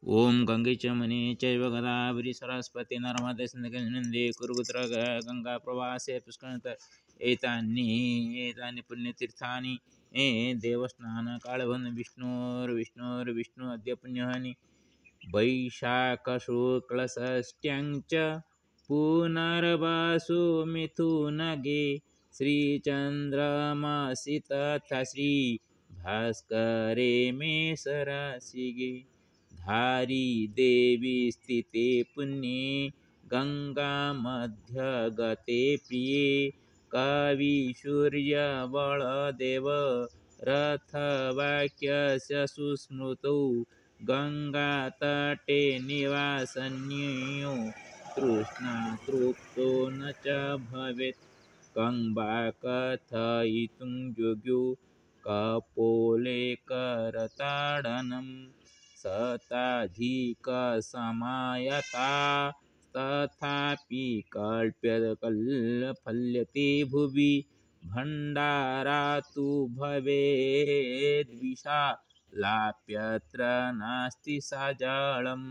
ओम गंगे च मने चैव गोदावरी सरस्वती नर्मदे सिन्धु कुरुपुत्र गंगा प्रवासे पुष्करत एतानि पुण्यतीर्थानि देवस्थान कालभन विष्णु अद्य पुण्यहानि वैशाख शुक्ल षष्ट्यां च पुनर्वसु मिथुनगे श्रीचन्द्रमासि तथा श्री भास्करे मे सरासिगे धारी देवी स्थिते पुण्ये गंगा मध्य गते प्रिये कवि सूर्य बलदेव रथवाक्यस्य सुस्मृतौ गंगा तटे निवासन्यो तृष्णा तृप्तो न च भवेत् कं वा कथयितुं योग्यो कपोले करताडनम् शताधिकसमायता तथापि कल्पफल्यते भुवि भण्डारा तु भवेद्विशालाप्यत्र नास्ति सजलम्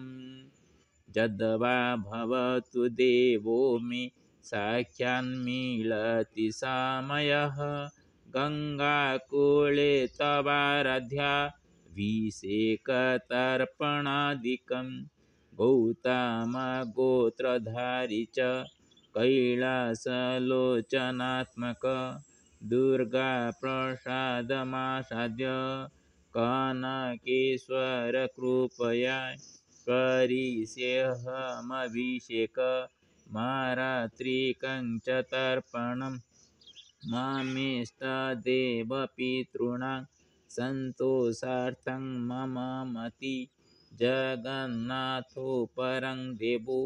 यद्वा भवतु देवो मे साख्यान्मीलति समयः गङ्गाकूले तवाराध्या अभिषेकतर्पणादिकं गौतमगोत्रधारी च कैलासलोचनात्मक दुर्गाप्रसादमासाद्य कनकेश्वरकृपया करिष्येऽहमभिषेक मारात्रिकं च तर्पणम् मामेष्टदेवपितॄणां सन्तोषार्थं मम मति जगन्नाथो परं देवो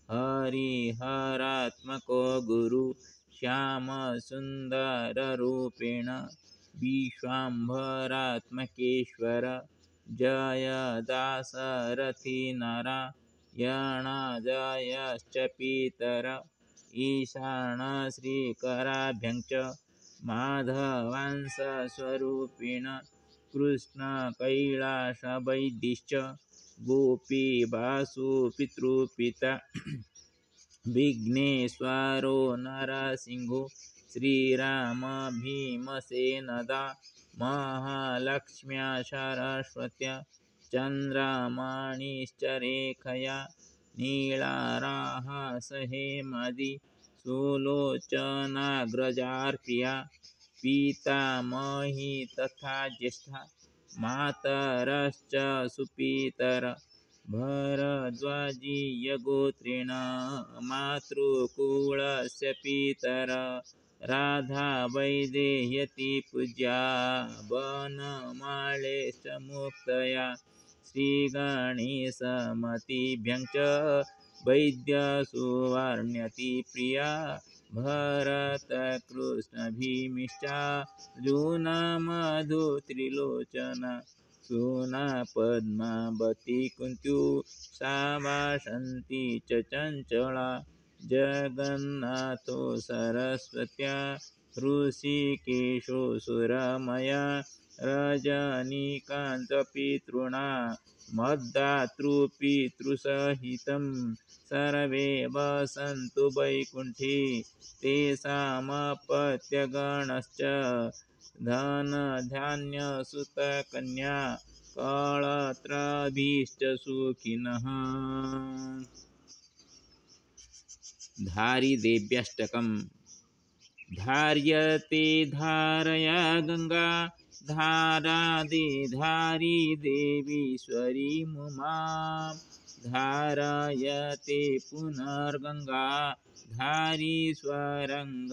हरिहरात्मको गुरु श्यामसुन्दररूपेण विश्वाम्भरात्मकेश्वर जय दाशरथि नारायणादयश्च पितर ईशान श्रीकराभ्यं च माधवांश स्वरूपिण कृष्ण कैलासवैदिश्च गोपीवासु पितृपिता विघ्नेश्वरो नरसिंहो श्रीराम भीमसेनदा महालक्ष्म्या सरस्वत्या चन्द्रमणिश्च रेखया नीलाराहासहेमदि सुलोचनाग्रजार्प्रिया पितामही तथा ज्येष्ठा मातरश्च सुपितर भरद्वाजीयगोत्रेण मातृकुलस्य पितर राधा वैदेह्यति पूज्या वनमालेश्च मुक्तया श्रीगणेशमतिभ्यं च वैद्यसुवर्ण्यति प्रिया भरतकृष्णभीमिश्चार्जुना मधुत्रिलोचना सुना पद्मावती कुन्त्यो सा वासन्ती च चञ्चला जगन्नाथो सरस्वत्या ऋषिकेशो सुरमया रजनीकान्तपितॄणा मद्दातृपितृसहितं सर्वे वसन्तु वैकुण्ठे तेषामपत्यगणश्च धनधान्यसुतकन्या कळत्रभीष्टसुखिनः धारिदेव्याष्टकम् धार्यते धारया गंगा धारी देवीश्वरी मुमां धारयते पुनर्गंगा धारी स्वरंगसंगिनीं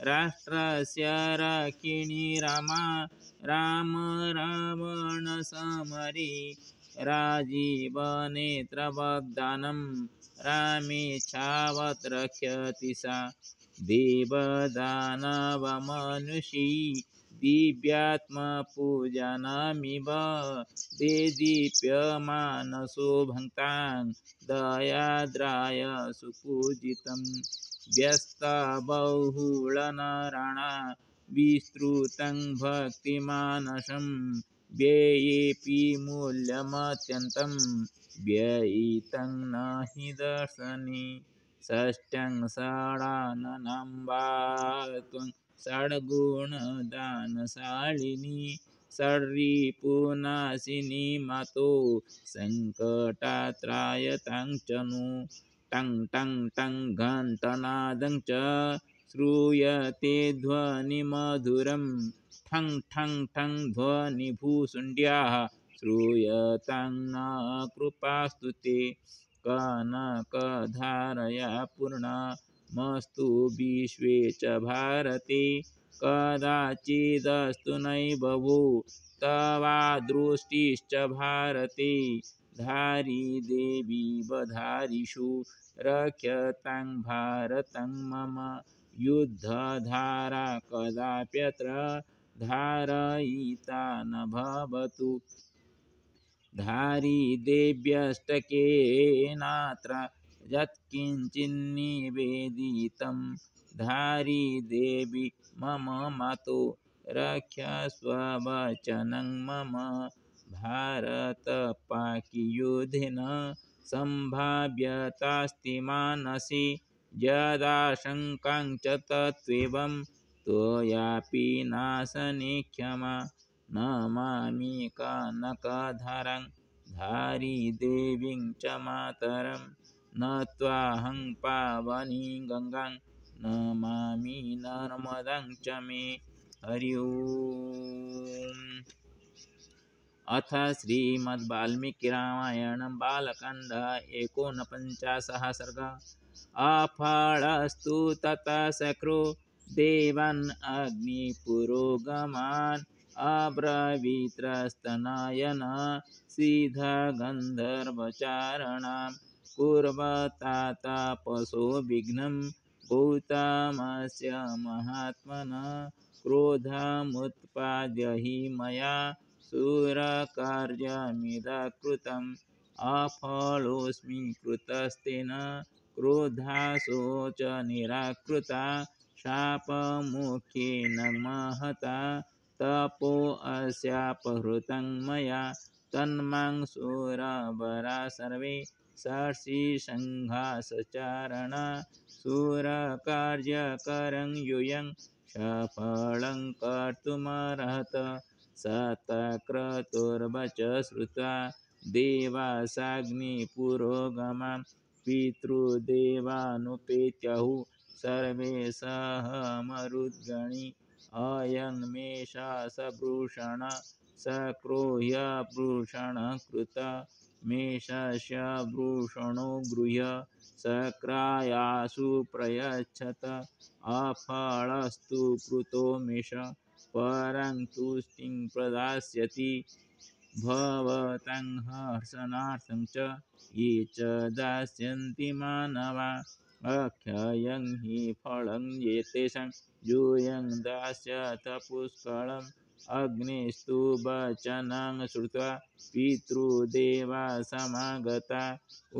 राष्ट्रस्य रक्षिणी राम रावण समरी राजीवनेत्रवदानं रामेच्छावत् रक्षति सा देवदानवमनुषी दिव्यात्मपूजनमिव देदीप्यमानसो भक्तां दयाद्राय सुपूजितं व्यस्तबहुलनराणां विस्तृतं भक्तिमानसं व्ययेऽपि मूल्यमत्यन्तं व्ययितं न हि दर्शने षष्ठ्यं षडाननं वा त्वं षड्गुणदानशालिनी षड्रिपुनाशिनी मातो सङ्कटात्रायतां च नु टं टं टं घण्टनादं च श्रूयते ध्वनिमधुरं ठं ठं ठं ध्वनिभूषुण्ड्याः श्रूयतां न कृपास्तु ते कनकधारया पूर्णमस्तु विश्वे च भारते कदाचिदस्तु नैव वो तवादृष्टिश्च भारते धारी देवी वधारिषु रक्षतां भारतं मम युद्धधारा कदाप्यत्र धारयिता न भवतु धारी देव्यष्टकेनात्र यत्किञ्चिन्निवेदितं धारी देवी मम मातो रक्षस्व वचनं मम भारतपाकियुद्धेन सम्भाव्यतास्ति मानसि यदाशङ्कां च तत्त्वेवं त्वयापि नाशने क्षमा नमामि कनकधारां धारी देवीं च मातरं नत्वाहं पावनी गंगां नमामि नर्मदां च मे हरि ओम्। अथ श्रीमद्वाल्मीकिरामायणं बालकाण्ड 49 सर्गः अफलस्तु ततः शक्रो देवान् अग्निपुरोगमान् अब्रवीत्रस्तनयन सिद्धगन्धर्वचारणां कुर्वता तपसो विघ्नं गौतमस्य महात्मनः क्रोधमुत्पाद्य हि मया सुरकार्यमिदं अफलोऽस्मि कृतस्तेन क्रोधाशोच निराकृता शापमुखेन महता तपोऽस्यापहृतं मया तन्मां सुरवरा सर्वे षट्सिंहासचारणा सुरकार्यकरं यूयं सफलं कर्तुमर्हत सतक्रतुर्वच श्रुत्वा देवासाग्निपुरोगमां पितृदेवानुपेत्याहुः सर्वे सहमरुद्गणी अयं मे सभूषण सक्रोह्यभूषणकृत मेषस्य भूषणो गृह्य सक्रायासु प्रयच्छत अफलस्तु कृतो मेष परं तुष्टिं प्रदास्यति भवतां हर्षणार्थं च ये च दास्यन्ति मानवा अक्षयं हि फलं एतेषां यूयं दास्यथ पुष्कळम् अग्निस्तु वचनं श्रुत्वा पितृदेवा समागता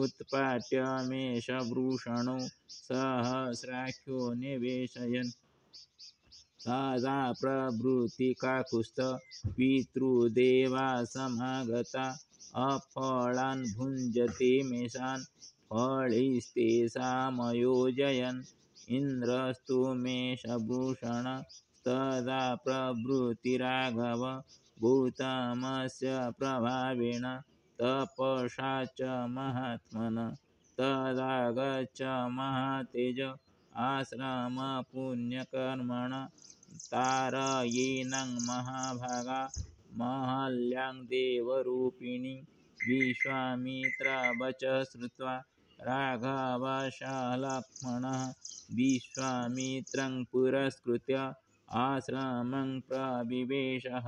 उत्पाट्य मेषभूषणो सहस्राख्यो निवेशयन् तदा प्रभृतिकाकुत्स्थ पितृदेवा समागता अफलान् भुञ्जते मेषान् फलैस्तेषामयोजयन् इन्द्रस्तु मेषभूषण तदा प्रभृतिराघव गौतमस्य प्रभावेण तपसा च महात्मनः तदा गच्छ महातेज आश्रमपुण्यकर्मणः तारयेनं महाभागा महल्यां देवरूपिणी विश्वामित्रवच श्रुत्वा राघवः लक्ष्मणः विश्वामित्रं पुरस्कृत्य आश्रमं प्रविवेशः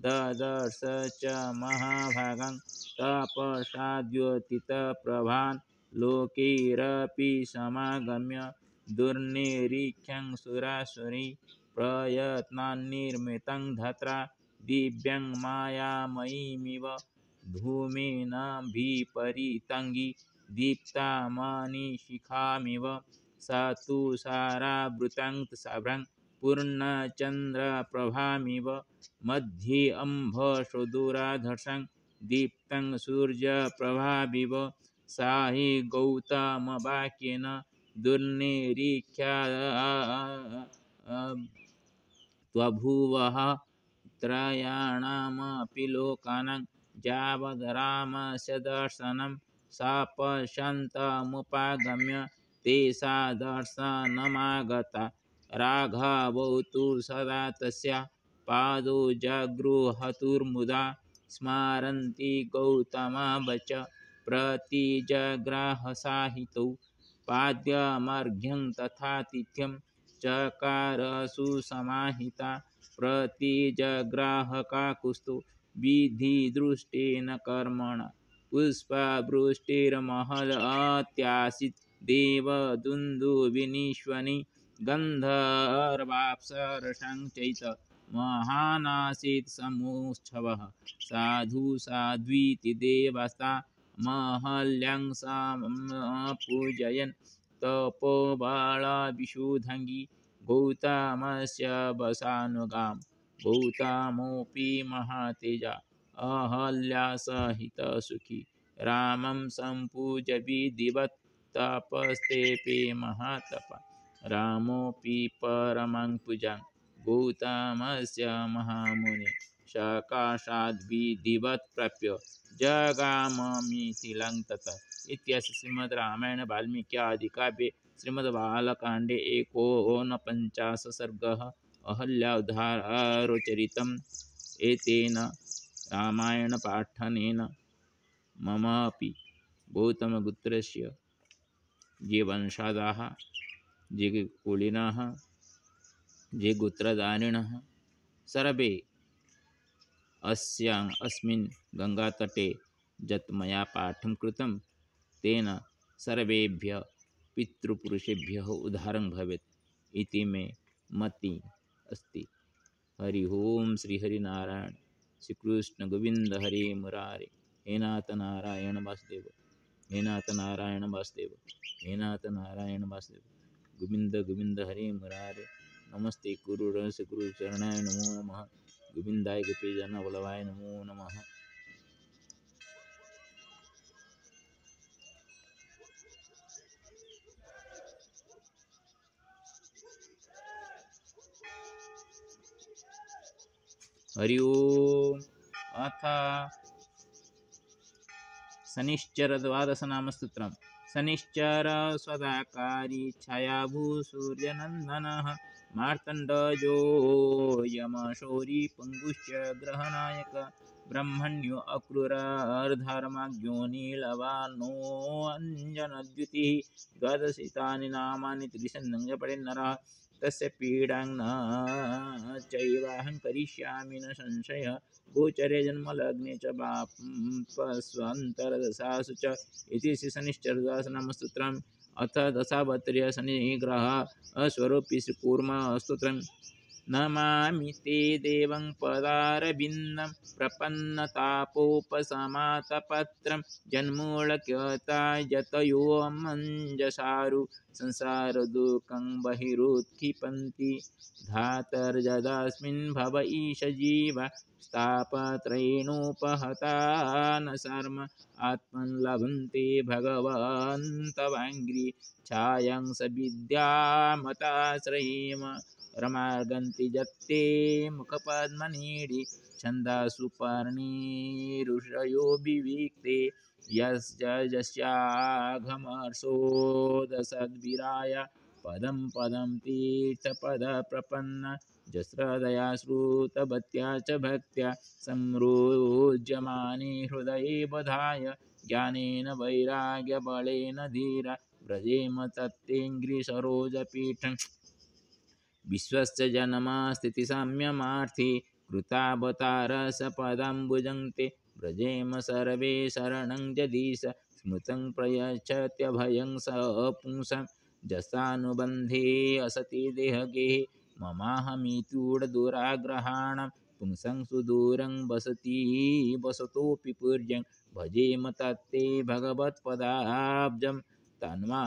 ददर्श च महाभागं तपसा द्योतितप्रभान् लोकैरपि समागम्य दुर्निरीक्ष्यं सुरासुरी प्रयत्नान्निर्मितं धात्रा दिव्यं मायामयीमिव धूमेन विपरीताङ्गी दीप्तामणिशिखामिव सा तु सारावृतां साभ्रां पूर्णचन्द्रप्रभामिव मध्ये अम्भसुदूराधर्षं दीप्तं सूर्यप्रभाविव सा हि गौतमवाक्येन दुर्निरीक्षा त्वभुवः त्रयाणामपि लोकानां यावद् रामस्य दर्शनं सा पश्यन्तमुपागम्य ते सा दर्शनमागता राघवौ तु सदा तस्या पादौ जगृहतुर्मुदा स्मरन्ती गौतमवच प्रतिजग्राहसाहितौ पाद्यमर्घ्यं तथातिथ्यं चकार सुसमाहिता प्रतिजग्राहकाकुस्तु विधिदृष्टेन कर्मणा पुष्पवृष्टिर्महत्यासीत् देवदुन्दुभिनिश्वनि गन्धर्वाप्सरसां चैत महानासीत् समुत्सवः साधु साध्वीति देवस्ता महल्यां समपूजयन् तपोबलविशुद्धङ्गी गौतमस्य वसानुगां गौतमोऽपि महातेजा अहल्यासहितसुखी रामं सम्पूज्य विधिवत् तपस्तेऽपि महातपा रामोऽपि परमं पूजां गौतमस्य महामुने सकाशाद्विधिवत् प्राप्य जगाममिथिलं ततः इत्यस्य श्रीमद् रामायण वाल्मीकि आदिकाव्ये श्रीमद्बालकाण्डे 49 सर्गः अहल्यावधारोचरितम् एतेन रामायणपाठनेन ममापि गौतमपुत्रस्य ये वंशजाः ये कुलीनाः ये गोत्रधारिणः सर्वे अस्मिन् गङ्गातटे यत् मया पाठं कृतं तेन सर्वेभ्यः पितृपुरुषेभ्यः उद्धारं भवेत् इति मे मति अस्ति। हरि ओम श्री हरिनारायण श्री कृष्ण गोविंद हरे मुरारे हे नाथ नारायण वासुदेव हे नाथ नारायण वासुदेव हे नाथ नारायण वासुदेव गोविंद गोविंद हरे मुरारे नमस्ते गुरु रस गुरु चरणाय नमो नमः गोविंदाय गोपीजन वल्लभाय नमो नमः। हरि ओम अथ शनिश्चर द्वादश नाम स्तोत्रम शनिश्चर सदाकारी छायाभू सूर्यनंदनः मार्तंडजो यमशौरी पंगुश्च ग्रहनायक ब्रह्मण्यो अक्रूरधर्मज्ञो नीलवानो अंजनद्युतिः द्वादशितानि नामानि त्रिशन्नं जपेन्नरः तस्य पीडां न चैवाहं करिष्यामि न संशयः गोचरे जन्मलग्ने च बापस्वन्तरदशासु च इति श्री शनिश्चरदासनामस्तोत्रम् अथ दशावतार्य शनिग्रह स्वरूपी श्रीकूर्मस्तोत्रम् नमामि ते देवं पदारविन्दं प्रपन्नतापोपशमतपत्रं जन्मूलक्यतायतयो मञ्जसारु संसारदुःखं बहिरुत्क्षिपन्ति धातर्जदास्मिन् भव ईश जीव स्थापत्रयेणोपहता न शर्म आत्मन् लभन्ते भगवन्तवाङ्घ्रि छायां स विद्यामताश्रयेम रमार्गन्ति जत्ते मुखपद्मनीडि छन्दासु पर्णिरुषयो विविक्ते यस्याघमर्षोदसद्भिराय पदं पदं तीर्थपदप्रपन्न जश्रदया श्रुतभत्या च भक्त्या संरोज्यमाने हृदये बधाय ज्ञानेन वैराग्यबलेन धीरा व्रजेम तत्तेऽङ्घ्रिसरोजपीठम् विश्वस्य जन्म स्थितिसाम्यमार्थे कृतावतारसपदाम्बुजं ते व्रजेम सर्वे शरणं जदीश स्मृतं प्रयच्छत्यभयं स पुंसं जसानुबन्धे असति देहगेः ममाहमितूढदुराग्रहाणां पुंसं सुदूरं वसतोऽपि पूज्यं भजेम तत्ते भगवत्पदाब्जं तन्वा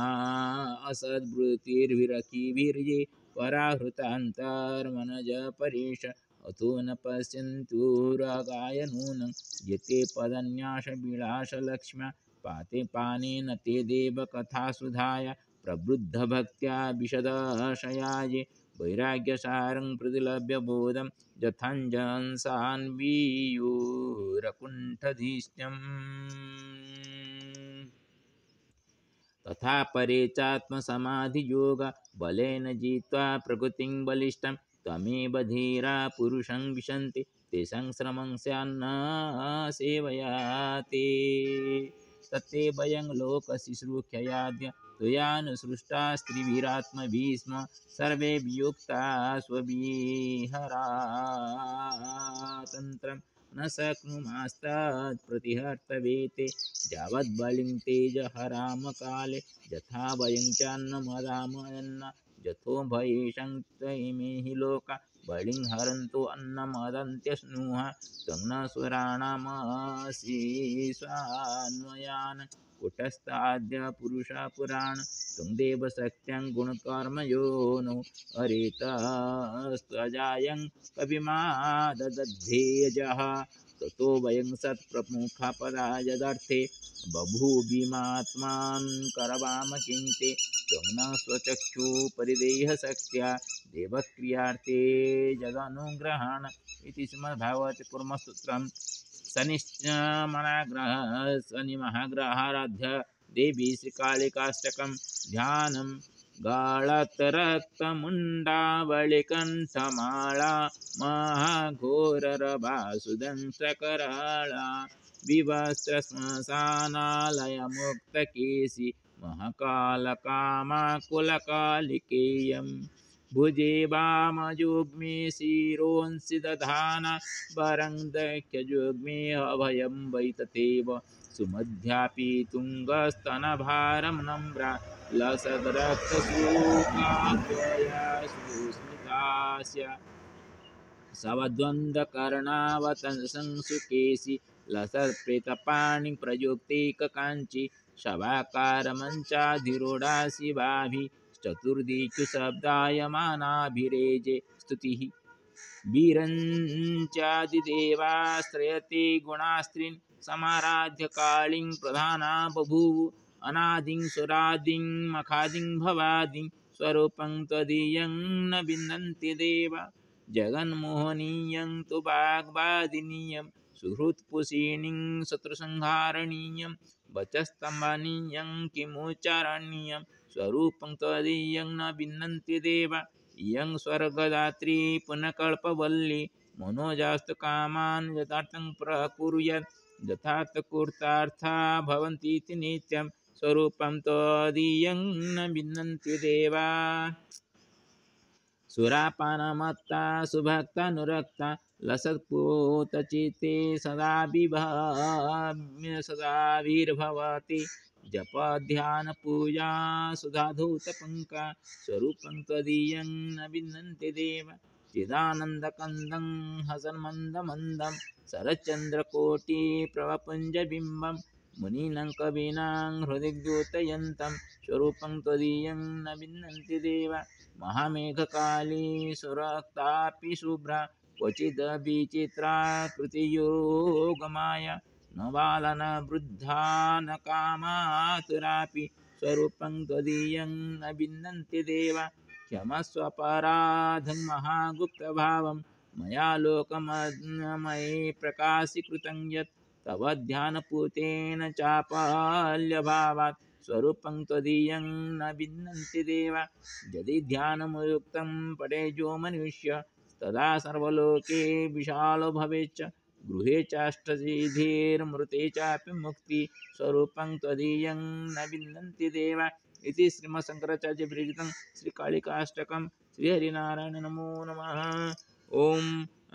असद्वृत्तिर्विरकिभिर्ये पराहृतान्तर्मनज परेश अथो न पश्यन्तुरगाय नूनं यते पदन्यासविलासलक्ष्म्या पाते पानेन ते देवकथासुधाय प्रवृद्धभक्त्या विशदशयाये वैराग्यसारं प्रतिलभ्य बोधं यथाञ्जन्सान्वीयुरकुण्ठधिष्ठ्यम् तथा परे चात्मसमाधियोग बलेन जित्वा प्रकृतिं बलिष्ठं त्वमेव धीरा पुरुषं विशन्ति तेषां श्रमं स्यान्न सेवया ते तत्ते वयं लोकशुश्रूषयाद्य त्वयानुसृष्टा स्त्रीभिरात्मभिः स्म सर्वे वियुक्ता स्वविहरातन्त्रं न शक्नुमास्तत्प्रतिहर्तवेते यावद्बलिं तेजहरामकाले यथा वयं चान्नमदामयन्न यथो भयेशं त्वयिमे हि लोका बलिं हरन्तो अन्नमदन्त्यस्नुः त्वं न स्वराणामसि स्वान्वयान् कुटस्थाद्य पुरुषपुराण त्वं देवशक्त्यं गुणकर्मयोनो अरेतस्त्वजायं कविमाददद्धेयजः ततो वयं सत्प्रमुखपदा यदर्थे बभूविमात्मान् करवाम किन्ते त्वं न स्वचक्षुपरिदेहशक्त्या देवक्रियार्थे जदनुग्रहाण इति श्रीमद्भागवते कुर्मसूत्रं शनिमहाग्रहाराध्य देवी श्रीकालिकाष्टकं ध्यानं गाळतरक्तमुण्डावलिकण्ठमाला महाघोररभासुदंशकराळा विवस्त्रश्मशानालयमुक्तकेशी महाकालकामाकुलकालिकेयं भुजे वामयुग्मे शिरोंसि दधाना वरं दख्ययुग्मे अभयं वै तथैव सुमध्यापि तुङ्गस्तनभारं नम्रा लसद्रक्तशूकात्वया सुस्मितास्य सवद्वन्द्वकर्णावतंसुकेशि लसत्प्रेतपाणिप्रयुक्तैककाञ्ची शवाकारमञ्चाधिरूढा शिवाभिः चतुर्दिक्षु शब्दायमानाभिरेजे स्तुतिः वीरञ्चादिदेवाश्रयते गुणास्त्रीन् समाराध्य कालीं प्रधाना बभूव अनादिं सुरादिं मखादिं भवादिं स्वरूपं त्वदीयं न विन्दन्ति देवा जगन्मोहनीयं तु वाग्वादिनीयं सुहृत्पुषिणीं शत्रुसंहारणीयं वचस्तम्भनीयं किमुच्चारणीयं स्वरूपं त्वदीयं न विन्दन्ति देवा इयं स्वर्गदात्री पुनकल्पवल्ली मनोजास्तकामान् यथार्थं प्रकुर्यात् यथार्थकृतार्था भवन्तीति नित्यं स्वरूपं त्वदीयं न विन्दन्ति देवा सुरापानमत्ता सुभक्तानुरक्ता लसत्पूतचित्ते सदाभिर्भवति जपध्यानपूजा सुधाधूतपङ्का स्वरूपं त्वदीयं न विन्दन्ति देव चिदानन्दकन्दं हसन्मन्दमन्दं शरच्चन्द्रकोटिप्रभपुञ्जबिम्बं मुनीनां कवीनां हृदि द्योतयन्तं स्वरूपं त्वदीयं न विन्दन्ति देव महामेघकाली सुरक्तापि शुभ्रा क्वचिद्विचित्रा कृतियोगमाया न बाला न वृद्धा न कामातुरापि स्वरूपं त्वदीयं न विन्दन्ति देव क्षमस्वपराधं महागुप्तभावं मया लोकमये प्रकाशीकृतं यत् तव ध्यानपूतेन चापल्यभावात् स्वरूपं त्वदीयं न विन्दन्ति देव यदि ध्यानमुक्तं पठेजो मनुष्य तदा सर्वलोके विशालो भवेच्च गृहे चाष्टसिद्धिर्मृते चापि मुक्ति स्वरूपं त्वदीयं न विन्दन्ति देव इति श्रीमत्शङ्कराचार्यविरचितं श्रीकालिकाष्टकं श्रीहरिनारायण नमो नमः। ओम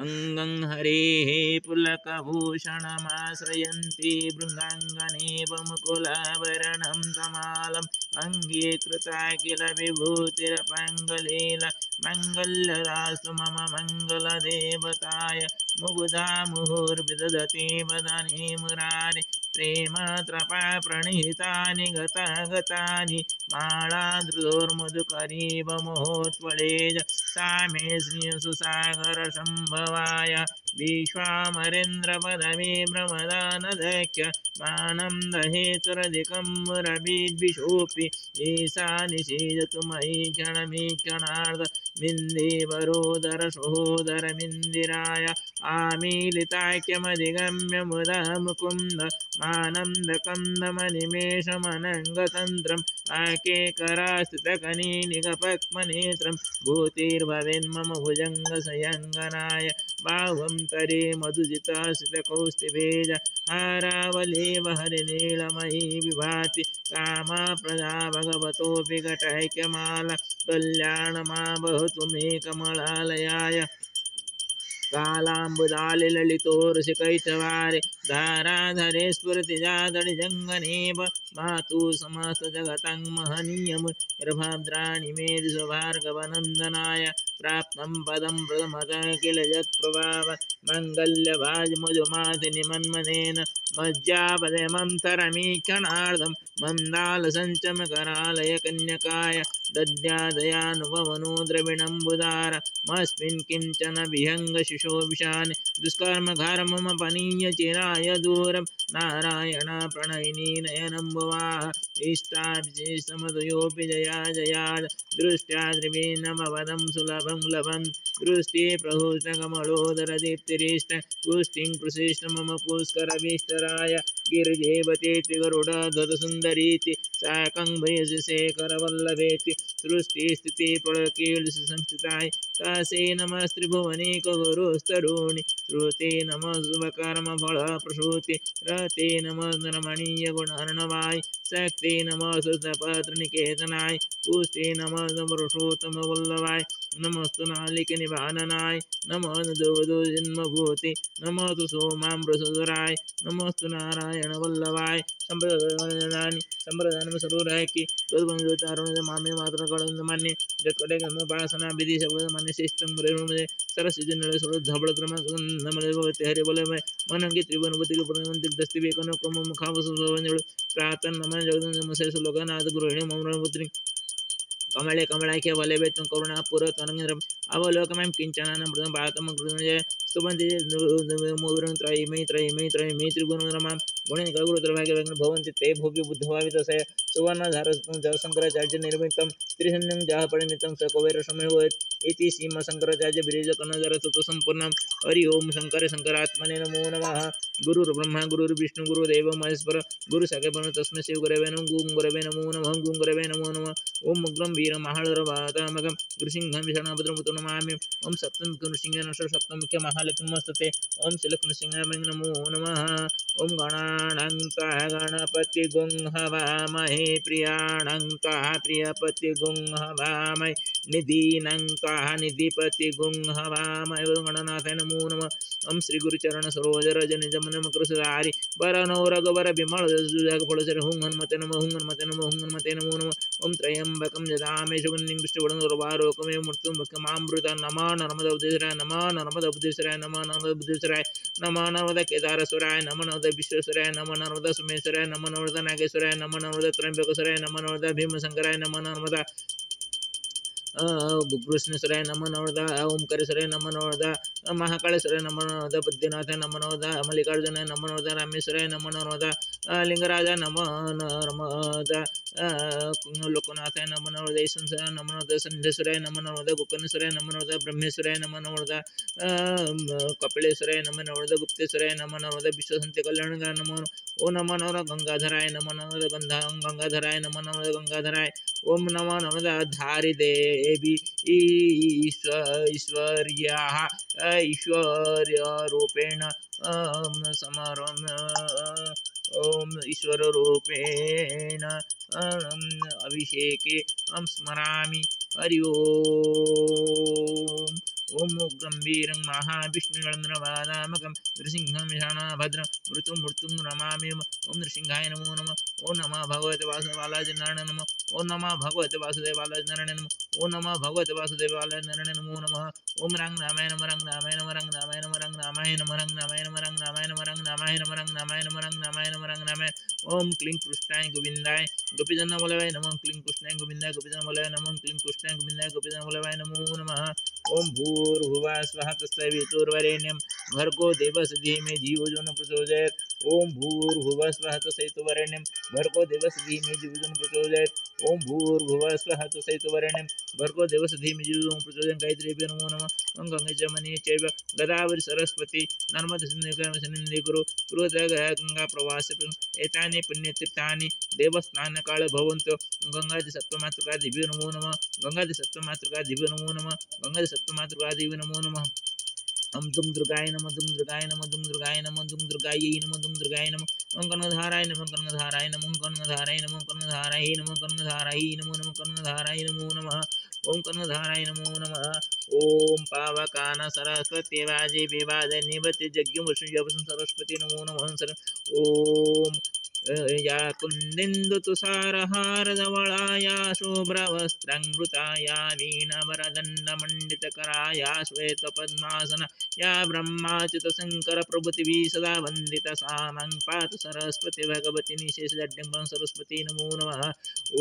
अंगं हरेः पुलकभूषणमाश्रयन्ति बृन्दाङ्गनेव मुकुलाभरणं तमालम् अङ्गीकृता किल विभूतिरपङ्गलील मङ्गल्यदास्तु मम मङ्गलदेवताय मुग्धा मुहुर्विदधति वदने मुरारे प्रेमत्रपा प्रणिहितानि गतानि माळाधृतोर्मधुकरीव महोत्वलेज सामे श्रियसुसागरसम्भवाय विश्वामरेन्द्रपदवी भ्रमदानदख्य मानं दहेतुरधिकं मुरभिद्विषोऽपि ईशा निषीदतु मयि क्षणमीक्षणार्ध मिन्देवरोदर सहोदरमिन्दिराय आमीलिताख्यमधिगम्य मुदा मुकुन्द मानन्दकन्दमनिमेषमनङ्गतन्त्रम् आकेकरास्थितकनीनिकपक्मनेत्रं भूतिर्भवेन्मम भुजङ्गसयङ्गनाय बाहुं तरे मधुजितासितकौस्तुभेज हारावलेव हरिनीलमयी विभाति कामाप्रदा भगवतोऽपि घटैक्यमाला कल्याणमा वहतु मे कमलालयाय कालाम्बुदालिललितोरसिकैटवारे धाराधरे स्फुरतिजादडिजङ्गनेव मातु समस्तजगतं महनीयं निर्भद्राणि मे दिशभार्गवनन्दनाय प्राप्तं पदं प्रथमतः किल यत्प्रभाव मङ्गल्यभाजमधुमातिनिमन्मनेन मज्जापदमन्तरमीक्षणार्धं मन्दालसञ्चमकरालय कन्यकाय दद्यादयानुभवनो द्रविणम्बुदार मस्मिन् किञ्चन विहङ्गशिशोभिशानि दुष्कर्मघर्ममपनीय चिराय दूरं नारायण प्रणयिनी नयनम्बुवाः इष्टाभिषेषमदयोऽपि जया जयाद दृष्ट्या त्रिवेणमवदं सुलभं लभन् दृष्टे प्रहृष्टकमलोदरदीप्तिरिष्ट पुष्टिं प्रशिष्ट मम पुष्करविष्टराय गिरिजेवतेति गरुडध्वजसुन्दरीति साकं भयसि शेखरवल्लभेति सृष्टि स्थिति प्रलकीर्षि संस्थिताय तासे नमस्त्रिभुवनेकगुरुस्तरूणि श्रुते नमः शुभकर्मफलप्रसूति रते नमः रमणीयगुणार्णवाय शक्ते नमः सुतपत्रनिकेतनाय पुष्टे नमः पुरुषोत्तमवल्लभाय नमस्तु नालिकनिवाननाय नमः दुर्गदुर्जन्मभूति नमः तु सोमाम्बरसुधराय नमस्तु नारायणवल्लभाय संप्रदानि संप्रदानम सरोरायकी तद्वंदोतारुण मामे मात्र कळंद मान्य जकडे गमोपासना विधि शब्द मान्य श्रेष्ठं मुरे सरसिजनले सरो धबळ क्रम नमले भवते हरि बोले मनंगी त्रिभुवनपति के प्रणाम दिग्दस्ति वेकनो कम मुखावस सोवंजळ प्रातन नमः जगदन नमसे सुलोकनाथ गुरुहिणी ममरपुत्री कमले कमलाख्य वल्लभे तुम करुणा पुर तनंगिरम अवलोकमं किंचनानं प्रथम भारतम कृतजय स्तुवन्ति मोविरं त्रयीमयि त्रिगुणरमां गुणेन गुरुत्रभाग्य भवन्ति ते भुवि बुद्धभावितस्य सुवर्णधारस्तं जयशंकराचार्य निर्मितं त्रिशन्यं जापरिणितं सकवेर समयवत् इति श्रीमशंकराचार्य बिरजकर्णधर तत्त्वसम्पूर्णं हरि ओम शंकर शंकरात्मने नमो नमः गुरुर्ब्रह्मा गुरुर्विष्णु गुरुदेव महेश्वर गुरुसाक्षात् तस्मै श्री गुरवे नमः गुरुगुरवे नमो नमः गुरुगुरवे नमो नमः ओम उग्रं वीरं महाळरवातामकं नृसिंहं विषणभद्रमुतो नमामि ओम सप्तमुख नृसिंहेन सप्तमुख्य महालक्ष्मीमस्तते ओम श्रीलक्ष्मीसिंहाय नमो नमः ओम गणानां त्वा गणपति गुं हवामहे प्रियाणां त्वा प्रियपति गुं हवामहे निधीनां त्वा निधिपति गुं हवामहे गणनाथाय नमो नमः ओम श्री गुरुचरण सरोज रज निज मन मकृसधारी वरनो रघुवर विमल जग फलसर हुं हनुमते नमः हुं हनुमते नमः हुं हनुमते नमो नमः ओम त्र्यंबकं यजामहे सुगन्धिं पुष्टिवर्धनगर्भधारकमे मृत्युमुखमामृत नमः नर्मदोपदेशराय नमः नर्मदोपदेशराय नमः नर्मदोपदेशराय नमः नर्मदा केदारेश्वराय नमः नर्मदा विश्वेश्वराय नमः नर्मदा सोमेश्वराय नमः नर्मदा नागेश्वराय नमः नर्मदा त्र्यंबकेश्वराय नमः नर्मदा भीमशंकराय नमः नर्मदा कृष्णेश्वराय नमः नर्मदा ओंकारेश्वराय नमः नर्मदा महाकालेश्वराय नमः नर्मदा बद्रीनाथाय नमः नर्मदा मल्लिकार्जुनाय नमः नर्मदा रामेश्वराय नमः नर्मदा लिंगराजाय नमः नर्मदा लोकनाथाय नमः नर्मदा ईश्वराय नमः नर्मदा संधेश्वराय नमः नर्मदा गोकर्णेश्वराय नमः नर्मदा ब्रह्मेश्वराय नमः नर्मदा कपिलेश्वराय नमः नर्मदा गुप्तेश्वराय नमः नर्मदा विश्वसंते कल्याणकाय नमः ओ नमः नर्मदा गंगाधराय नमः नर्मदा गंगाधराय नमः नर्मदा गंगाधराय ओम नमः नर्मदा धारि देवी ईश्वर्याः ऐश्वर्यरूपेण समारम् ओम ईश्वर रूपेण अभिषेके स्मरामि हरि ओम ओम उग्रं वीरं महाविष्णुगणधरवादामकं नृसिंहं विषाणाभद्रं मृत्युं नमामि ओम नृसिंहाय नमो नमः। ओम नमः भगवते वासुदेवाय नारायण नमः। ओम नमः भगवते वासुदेवाय नारायण नमः। ओम नमः भगवते वासुदेवाय नारायण नमो नमः। ओम रंग रामाय नमः रंग रामाय नमः रंग रामाय नमः रंग रामाय नमः रंग रामाय नमः रंग रामाय नमः रंग रामाय नमः रंग रामाय नमः रंग रामाय नमः रंग रामाय। ओम क्लीं कृष्णाय गोविंदाय गोपीजन वल्लभाय नमः। क्लीं कृष्णाय गोविंदाय गोपीजन वल्लभाय नमः। क्लीं कृष्णाय गोविंदाय गोपीजन वल्लभाय नमो नमः। ओम भूर्भुवः स्वः तत्सवितुर्वरेण्यं भर्गो देवस्य धीमहि धियो यो न प्रचोदयात्। ओम भूर्भुवः स्वः तत्सवितुर्वरेण्यं भर्गो देवस्य धीमहि धियो यो न प्रचोदयात्। ओम भूर्भुवः स्वः तत्सवितुर्वरेण्यं भर्गो देवस्य धीमहि धियो यो न प्रचोदयात्। गायत्रीभ्यो नमो नमः। ओम गंगे च मणि चैव गोदावरी सरस्वती नर्मदे सिन्धु कुरु गंगा प्रवास एतानि पुण्यतीर्थानि देवस्थानकाले भवन्तु। गंगादि सप्तमातृका दिव्यो नमो नमः। गंगादि सप्तमातृका दिव्यो नमो नमः। गंगादि सप्तमातृका दिव्यो नमो नमः। ओम दुम दुर्गाय नमः दुम दुर्गाय नमः दुम दुर्गाय नमः दुम दुर्गायै नमः दुम दुर्गाय नमः। ओम कनकधाराय नमः कनकधाराय नमः कनकधाराय नमः कनकधाराय नमः कनकधाराय नमो नमः कनकधाराय नमो नमः। ओम कनकधाराय नमो नमः। ओम पावकान सरस्वती वाजे विवाद निवति यज्ञवसुयवसु सरस्वती नमो नमः। ओम या कुन्दिन्दु तुषारहारधवलाया शुभ्रवस्त्राङ्गृताया वीणवरदण्डमण्डितकराया श्वेतपद्मासना या ब्रह्माच्युतशङ्करप्रभृतिभिः सदा वन्दिता सा मां पातु सरस्वती भगवती निशेषजड्डं सरस्वती नमो नमः।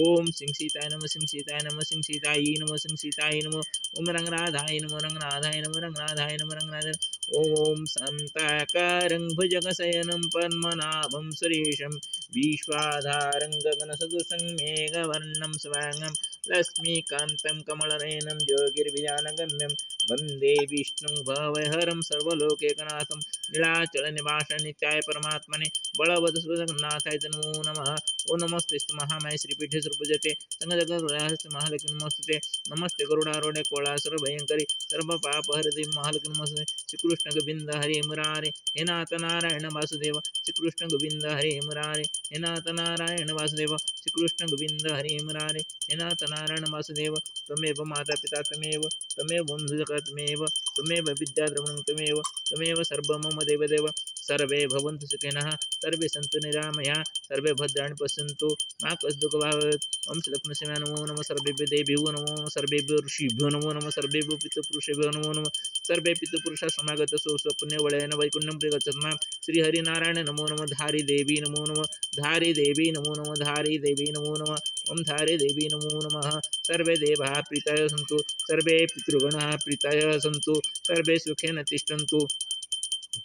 ओम सिंह सीताय नमः सिंह सीताय नमः सिंह सीतायै नमः सिंह सीताय नमः। ओम रंगनाथाय नमः रंगनाथाय नमः रंगनाथाय नमः रंगनाथाय। ओम शान्ताकारं भुजगशयनं पद्मनाभं सुरेशं विश्वाधारं गगनसदृशं मेघवर्णं स्वांगं लक्ष्मीकान्तं कमलनयनं योगिर्विज्ञानगम्यं वन्दे विष्णुं भवहरं सर्वलोकैकनाथं नीलाचलनिवासाय नित्याय परमात्मने बलवदसुजगन्नाथाय नमो नमः। ओ नमस्ते महामाय श्रीपीठे सुरपूजते संगजगन्नाथ महालक्ष्मी नमस्ते। नमस्ते गरुडारूढे कोलासुर भयंकरी सर्व पाप हरदे महालक्ष्मी नमस्ते। श्रीकृष्ण गोविंद हरे मुरारे हे नाथ नारायण वासुदेव। श्रीकृष्ण गोविंद हरे मुरारे हे नाथ नारायण वासुदेव। श्रीकृष्ण गोविंद हरे मुरारे हे नाथ नारायण वासुदेव। त्वमेव माता पिता त्वमेव त्वमेव बन्धुजगत् त्वमेव त्वमेव विद्याद्रविणं त्वमेव त्वमेव सर्वं मम देवदेव। सर्वे भवन्तु सुखिनः सर्वे सन्तु निरामयाः सर्वे भद्राणि पश्यन्तु मा कश्चित् दुःखभाग् भवेत्। ओम श्रीलक्ष्मीनरसिंहाय नमो नमः। सर्वेभ्यो देवेभ्यो नमो नमः। सर्वेभ्यो ऋषिभ्यो नमो नमः। सर्वेभ्यो पितृपुरुषेभ्यो नमो नमः। सर्वे पितृपुरुषाः समागतः स्वपुण्यबलेन वैकुण्ठं प्रगच्छन्तु। श्रीहरिनारायण नमो नमः। धारी देवी नमो नमः। धारी देवी नमो नमः। धारी देवी नमो नमः। ओम धारी देवी नमो नमः। सर्वे देवाः प्रीतयः सन्तु सर्वे पितृगणाः प्रीतयः सन्तु सर्वे सुखेन तिष्ठन्तु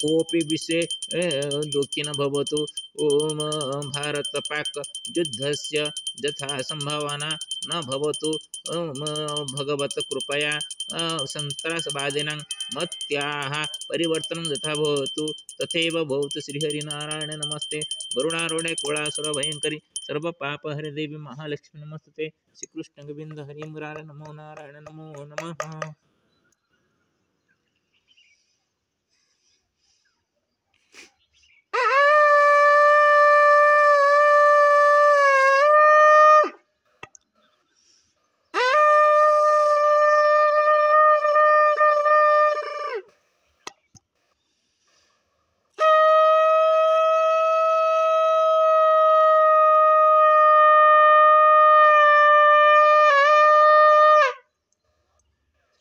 कोऽपि विषये दुःखी न भवतु। ओम भारत पाक युद्धस्य यथा संभावना न भवतु। ओम भगवत कृपया सन्त्रासवादिनां मत्याः परिवर्तनं यथा भवतु तथैव भवतु। श्रीहरिनारायण नमस्ते। गरुडारूढे कोलासुर भयंकरी सर्व पाप हरे देवी महालक्ष्मी नमस्ते। श्रीकृष्ण गोविंद हरि मुरारे नमो नारायण नमो नमः।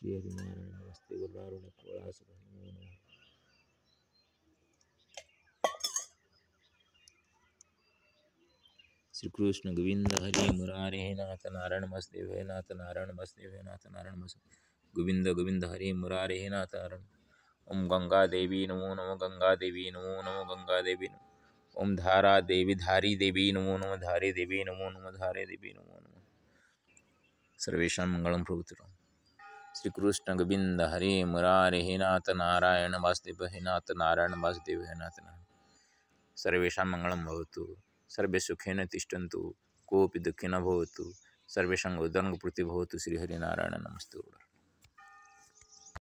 श्रीहरिनारायण नमस्ते। गरुडारूढ कोलासुर नमो नमः। श्रीकृष्ण गोविंद हरि मुरारे हे नाथ नारायण वासुदेव हे नाथ नारायण वासुदेव हे नाथ नारायण वासुदेव। गोविंद गोविंद हरि मुरारे हे नाथ नारायण। ओम गंगा देवी नमो नमः। गंगा देवी नमो नमः। गंगा देवी नमः। ओम धारा देवी धारी देवी नमो नमः। धारी देवी नमो नमः। धारे देवी नमो नमः। सर्वेषां मंगलं भवतु। श्रीकृष्ण गोविंद हरे मुरारे हे नाथ नारायण वासुदेव हे नाथ नारायण वासुदेव हे नाथ नारायण। सर्वेषां मंगलं भवतु। सर्वे सुखेन तिष्ठन्तु कोऽपि दुःखी न भवतु। सर्वेषां उदरङ्गपूर्तिः भवतु। श्रीहरिनारायण नमस्ते।